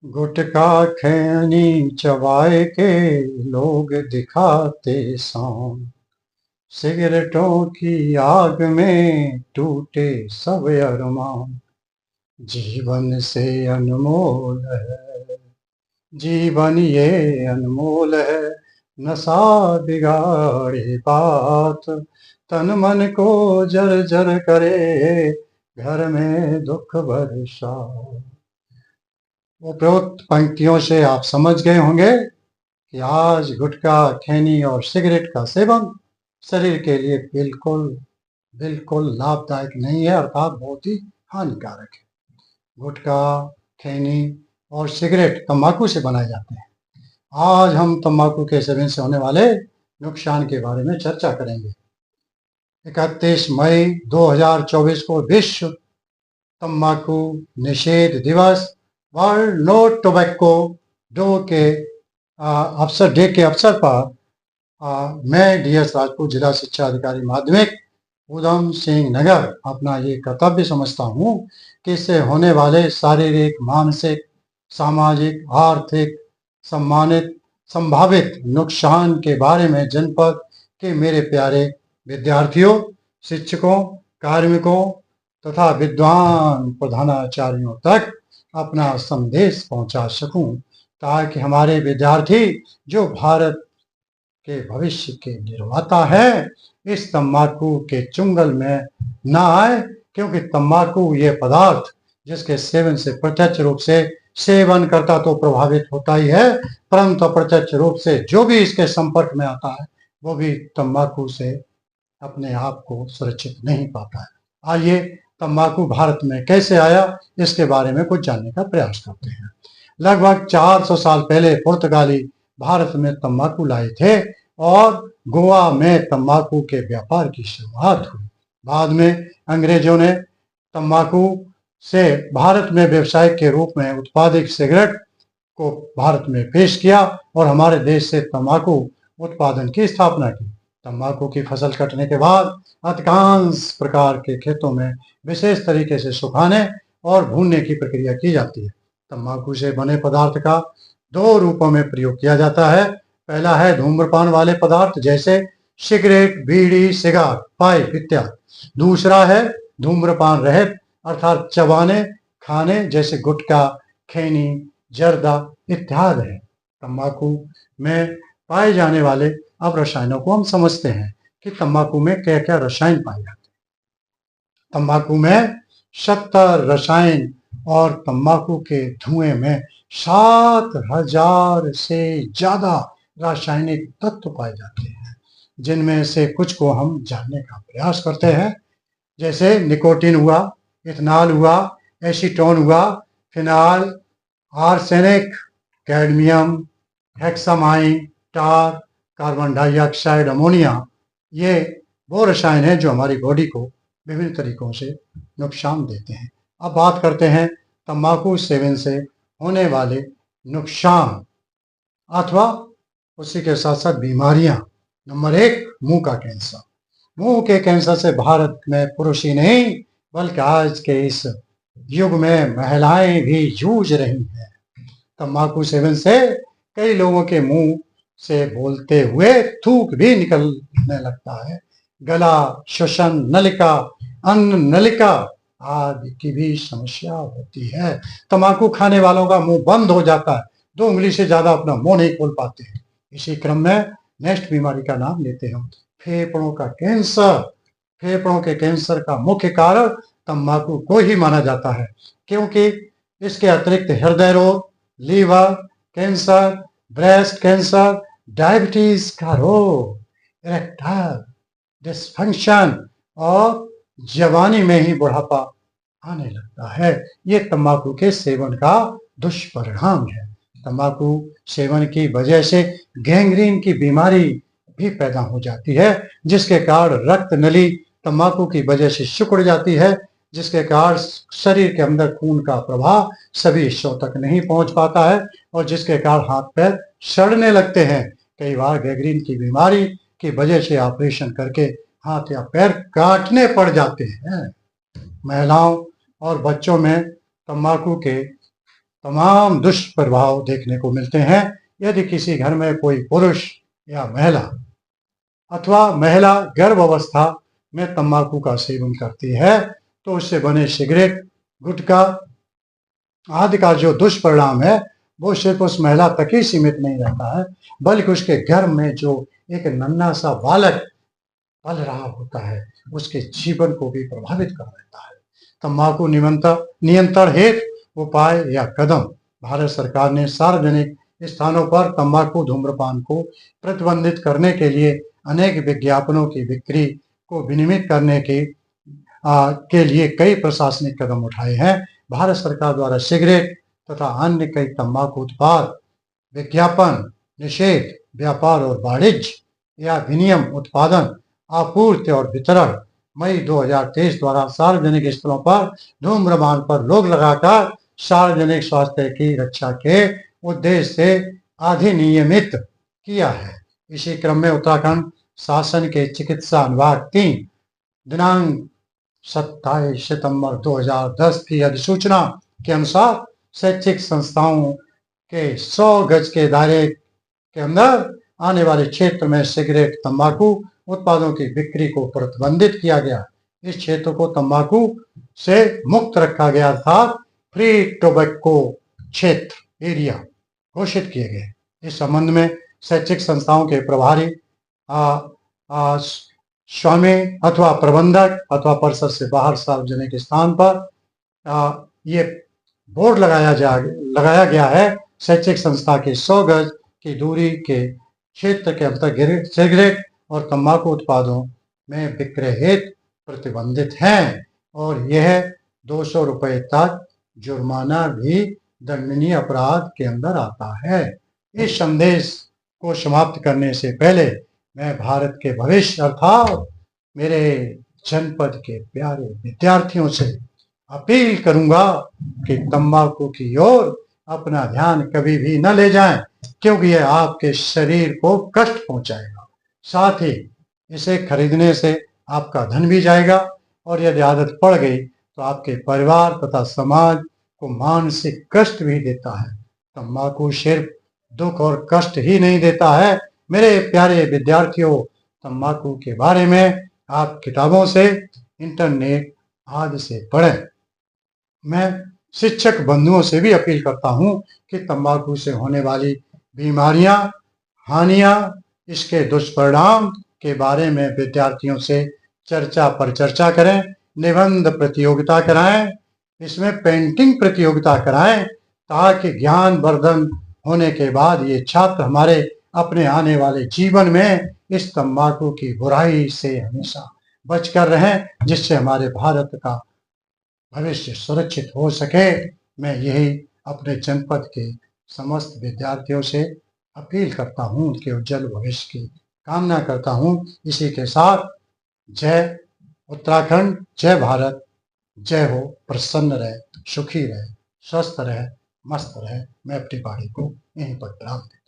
गुटखा खैनी चबाए के लोग दिखाते शान। सिगरेटों की आग में टूटे सब अरमान। जीवन से अनमोल है, जीवन ये अनमोल है। नशा बिगाड़े बात, तन मन को जर करे, घर में दुख बरसा। उपरोक्त पंक्तियों से आप समझ गए होंगे कि आज गुटखा खैनी और सिगरेट का सेवन शरीर के लिए बिल्कुल बिल्कुल लाभदायक नहीं है, अर्थात बहुत ही हानिकारक है। गुटखा खैनी और सिगरेट तंबाकू से बनाए जाते हैं। आज हम तंबाकू के सेवन से होने वाले नुकसान के बारे में चर्चा करेंगे। 31 मई 2024 को विश्व तंबाकू निषेध दिवस, वर्ल्ड नो टोबैको डे के अवसर पर मैं DS राजपूत जिला शिक्षा अधिकारी माध्यमिक उधम सिंह नगर अपना ये कर्तव्य समझता हूँ कि इससे होने वाले शारीरिक, मानसिक, सामाजिक, आर्थिक, संभावित नुकसान के बारे में जनपद के मेरे प्यारे विद्यार्थियों, शिक्षकों, कार्मिकों तथा विद्वान प्रधानाचार्यों तक अपना संदेश पहुंचा सकूं, ताकि हमारे विद्यार्थी जो भारत के भविष्य के निर्माता है, इस तंबाकू के चुंगल में ना आए। क्योंकि तंबाकू ये पदार्थ जिसके सेवन से प्रत्यक्ष रूप से सेवन करता तो प्रभावित होता ही है, परंतु अप्रत्यक्ष रूप से जो भी इसके संपर्क में आता है वो भी तंबाकू से अपने आप को सुरक्षित नहीं पाता है। आइए तंबाकू भारत में कैसे आया, इसके बारे में कुछ जानने का प्रयास करते हैं। लगभग 400 साल पहले पुर्तगाली भारत में तंबाकू लाए थे और गोवा में तंबाकू के व्यापार की शुरुआत हुई। बाद में अंग्रेजों ने तंबाकू से भारत में व्यवसाय के रूप में उत्पादित सिगरेट को भारत में पेश किया और हमारे देश से तंबाकू उत्पादन की स्थापना की। तंबाकू की फसल कटने के बाद अधिकांश प्रकार के खेतों में विशेष तरीके से सुखाने और भूनने की प्रक्रिया की जाती है। तंबाकू से बने पदार्थ का 2 रूपों में प्रयोग किया जाता है। पहला है धूम्रपान वाले पदार्थ जैसे सिगरेट, बीड़ी, सिगार, पाइप इत्यादि। दूसरा है धूम्रपान रहित अर्थात चबाने खाने जैसे गुटखा, खैनी, जर्दा इत्यादि है। तंबाकू में पाए जाने वाले अब रसायनों को हम समझते हैं कि तंबाकू में क्या क्या रसायन पाए जाते हैं। तंबाकू में 70 रसायन और तंबाकू के धुएं में 7000 से ज्यादा रासायनिक तत्व पाए जाते हैं, जिनमें से कुछ को हम जानने का प्रयास करते हैं। जैसे निकोटीन हुआ, इथेनॉल हुआ, एसीटोन हुआ, फिनाल, आर्सेनिक, कैडमियम, हेक्सामाइन, टार, कार्बन डाइऑक्साइड, अमोनिया। ये वो रसायन हैं जो हमारी बॉडी को विभिन्न तरीकों से नुकसान देते हैं। अब बात करते हैं तंबाकू सेवन से होने वाले नुकसान अथवा उसी के साथ साथ बीमारियां। नंबर 1, मुंह का कैंसर। मुंह के कैंसर से भारत में पुरुष ही नहीं बल्कि आज के इस युग में महिलाएं भी जूझ रही हैं। तंबाकू सेवन से कई लोगों के मुंह से बोलते हुए थूक भी निकलने लगता है। गला, श्वसन नलिका, अन्न नलिका आदि की भी समस्या होती है। तंबाकू खाने वालों का मुंह बंद हो जाता है, 2 उंगली से ज्यादा अपना मुंह नहीं खोल पाते हैं। इसी क्रम में नेक्स्ट बीमारी का नाम लेते हैं, फेफड़ों का कैंसर। फेफड़ों के कैंसर का मुख्य कारण तंबाकू को ही माना जाता है, क्योंकि इसके अतिरिक्त हृदय रोग, liver cancer, breast cancer, diabetes का रोग, इरेक्टाइल डिसफंक्शन और जवानी में ही बुढ़ापा आने लगता है। ये तंबाकू के सेवन का दुष्परिणाम है। तंबाकू सेवन की वजह से गैंग्रीन की बीमारी भी पैदा हो जाती है, जिसके कारण रक्त नली तंबाकू की वजह से सिकुड़ जाती है, जिसके कारण शरीर के अंदर खून का प्रवाह सभी हिस्सों तक नहीं पहुंच पाता है और जिसके कारण हाथ पैर सड़ने लगते हैं। कई बार गैंग्रीन की बीमारी की वजह से ऑपरेशन करके हाथ या पैर काटने पड़ जाते हैं। महिलाओं और बच्चों में तंबाकू के तमाम दुष्प्रभाव देखने को मिलते हैं। यदि किसी घर में कोई पुरुष या महिला अथवा महिला गर्भ अवस्था में तंबाकू का सेवन करती है तो उससे बने सिगरेट, गुटखा आदि का जो दुष्परिणाम है वो सिर्फ उस महिला तक ही सीमित नहीं रहता है, बल्कि उसके घर में जो एक नन्हा सा बालक पल रहा होता है उसके जीवन को भी प्रभावित कर देता है। तंबाकू नियंत्रण हेतु उपाय या कदम। भारत सरकार ने सार्वजनिक स्थानों पर तंबाकू धूम्रपान को प्रतिबंधित करने के लिए अनेक विज्ञापनों की बिक्री को विनियमित करने के लिए कई प्रशासनिक कदम उठाए हैं। भारत सरकार द्वारा सिगरेट तथा अन्य कई तंबाकू उत्पाद विज्ञापन निषेध, व्यापार और वाणिज्य या विनियम, उत्पादन, आपूर्ति और वितरण मई 2023 द्वारा सार्वजनिक स्थलों पर धूम्रपान पर रोक लगाकर सार्वजनिक स्वास्थ्य की रक्षा के उद्देश्य से अधिनियमित किया है। इसी क्रम में उत्तराखंड शासन के चिकित्सा अनुभाग 3 दिनांक 27 सितंबर 2010 की अधिसूचना के अनुसार शैक्षिक संस्थाओं के 100 गज के दायरे के अंदर आने वाले क्षेत्र में सिगरेट, तंबाकू उत्पादों की बिक्री को प्रतिबंधित किया गया। इस क्षेत्र को तंबाकू से मुक्त रखा गया अर्थात फ्री टोबैको क्षेत्र एरिया घोषित किए गए। इस संबंध में शैक्षिक संस्थाओं के प्रभारी स्वामी अथवा प्रबंधक अथवा परिषद से बाहर सार्वजनिक स्थान पर ये बोर्ड लगाया गया है। शैक्षिक संस्था के 100 गज की दूरी के क्षेत्र के अंतर सिगरेट और तंबाकू उत्पादों में विक्रय हेतु प्रतिबंधित हैं और यह 200 रुपये तक जुर्माना भी दंडनीय अपराध के अंदर आता है। इस संदेश को समाप्त करने से पहले मैं भारत के भविष्य अर्थात मेरे जनपद के प्यारे विद्यार्थियों से अपील करूंगा कि तंबाकू की ओर अपना ध्यान कभी भी न ले जाएं, क्योंकि यह आपके शरीर को कष्ट पहुंचाएगा। साथ ही इसे खरीदने से आपका धन भी जाएगा और यदि आदत पड़ गई तो आपके परिवार तथा समाज को मानसिक कष्ट भी देता है। तंबाकू सिर्फ दुख और कष्ट ही नहीं देता है। मेरे प्यारे विद्यार्थियों, तंबाकू के बारे में आप किताबों से, इंटरनेट आदि से पढ़ें। मैं शिक्षक बंधुओं से भी अपील करता हूं कि तंबाकू से होने वाली बीमारियां, हानियां, इसके दुष्परिणाम के बारे में विद्यार्थियों से चर्चा पर चर्चा करें, निबंध प्रतियोगिता कराएं, इसमें पेंटिंग प्रतियोगिता कराएं, ताकि ज्ञान वर्धन होने के बाद ये छात्र हमारे अपने आने वाले जीवन में इस तंबाकू की बुराई से हमेशा बचकर रहें, जिससे हमारे भारत का भविष्य सुरक्षित हो सके। मैं यही अपने जनपद के समस्त विद्यार्थियों से अपील करता हूं, उनके उज्जवल भविष्य की कामना करता हूं। इसी के साथ जय उत्तराखंड, जय भारत, जय हो। प्रसन्न रहे, सुखी रहे, स्वस्थ रहे, मस्त रहे। मैं अपनी बाणी को यहीं पर विराम देता हूं।